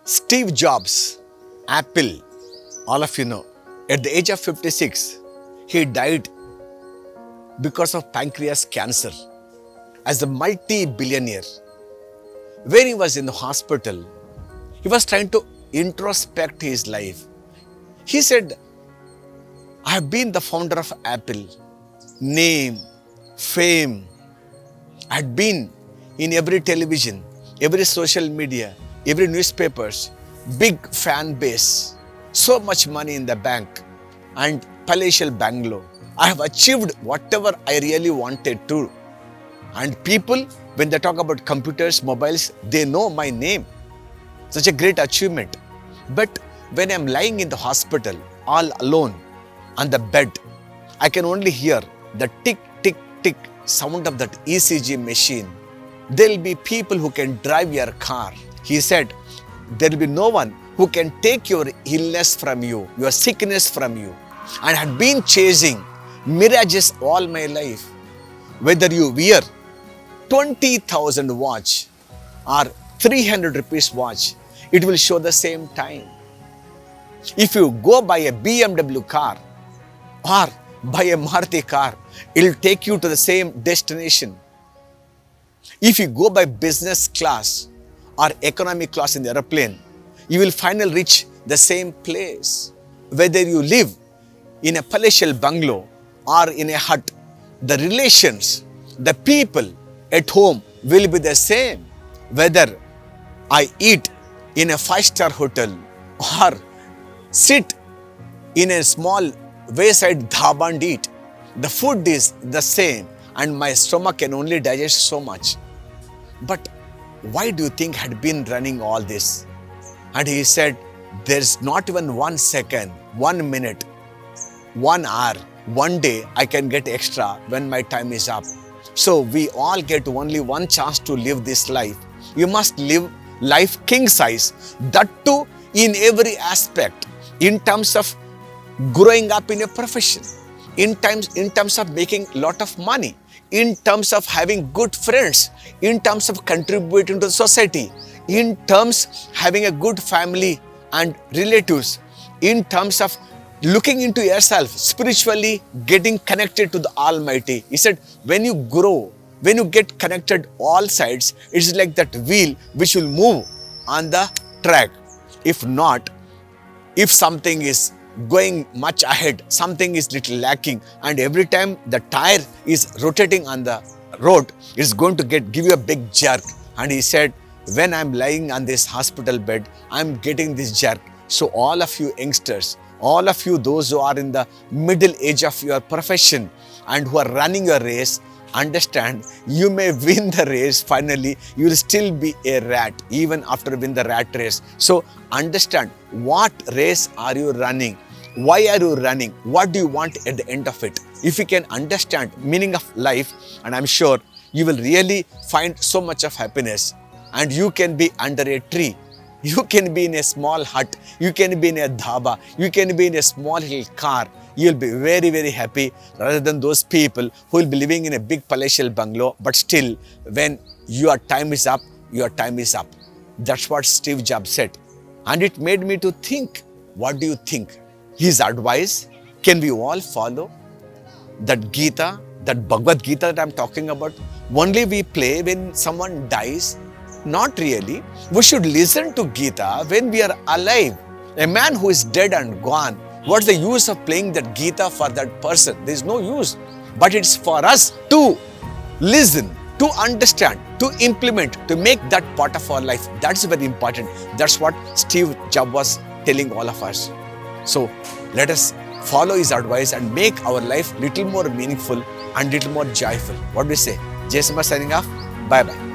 Steve Jobs, Apple, all of you know, at the age of 56, he died because of pancreas cancer as a multi-billionaire. When he was in the hospital, he was trying to introspect his life. He said, I have been the founder of Apple, name, fame. I had been in every television, every social media, every newspapers, big fan base, so much money in the bank and palatial bungalow. I have achieved whatever I really wanted to. And people, when they talk about computers, mobiles, they know my name. Such a great achievement. But when I'm lying in the hospital, all alone, on the bed, I can only hear the tick, tick, tick sound of that ECG machine. There'll be people who can drive your car. He said, there will be no one who can take your illness from you, your sickness from you. And I had been chasing mirages all my life. Whether you wear 20,000 watch or 300 rupees watch, it will show the same time. If you go buy a BMW car or buy a Maruti car, it will take you to the same destination. If you go by business class or economy class in the aeroplane, you will finally reach the same place. Whether you live in a palatial bungalow or in a hut, the relations, the people at home will be the same. Whether I eat in a 5-star hotel or sit in a small wayside dhaba and eat, the food is the same and my stomach can only digest so much. But why do you think I had been running all this? And he said, there's not even 1 second, 1 minute, 1 hour, 1 day I can get extra when my time is up. So we all get only one chance to live this life. You must live life king size, that too in every aspect, in terms of growing up in a profession, in terms of making a lot of money, in terms of having good friends, in terms of contributing to the society, in terms having a good family and relatives, in terms of looking into yourself, spiritually getting connected to the Almighty. He said, when you grow, when you get connected all sides, it's like that wheel which will move on the track. If not, if something is going much ahead, something is little lacking, and every time the tire is rotating on the road, it's going to give you a big jerk. And he said, when I'm lying on this hospital bed, I'm getting this jerk. So all of you youngsters, all of you those who are in the middle age of your profession and who are running your race, understand, you may win the race finally, you will still be a rat even after win the rat race. So understand, what race are you running? Why are you running? What do you want at the end of it? If you can understand meaning of life, and I'm sure you will really find so much of happiness, and you can be under a tree, you can be in a small hut, you can be in a dhaba, you can be in a small little car. You'll be very, very happy rather than those people who will be living in a big palatial bungalow, but still when your time is up, your time is up. That's what Steve Jobs said. And it made me to think, what do you think? His advice, can we all follow? That Gita, that Bhagavad Gita that I'm talking about, only we play when someone dies? Not really. We should listen to Gita when we are alive. A man who is dead and gone, what's the use of playing that Gita for that person? There is no use. But it's for us to listen, to understand, to implement, to make that part of our life. That's very important. That's what Steve Jobs was telling all of us. So let us follow his advice and make our life little more meaningful and little more joyful. What do we say? Jason signing off. Bye-bye.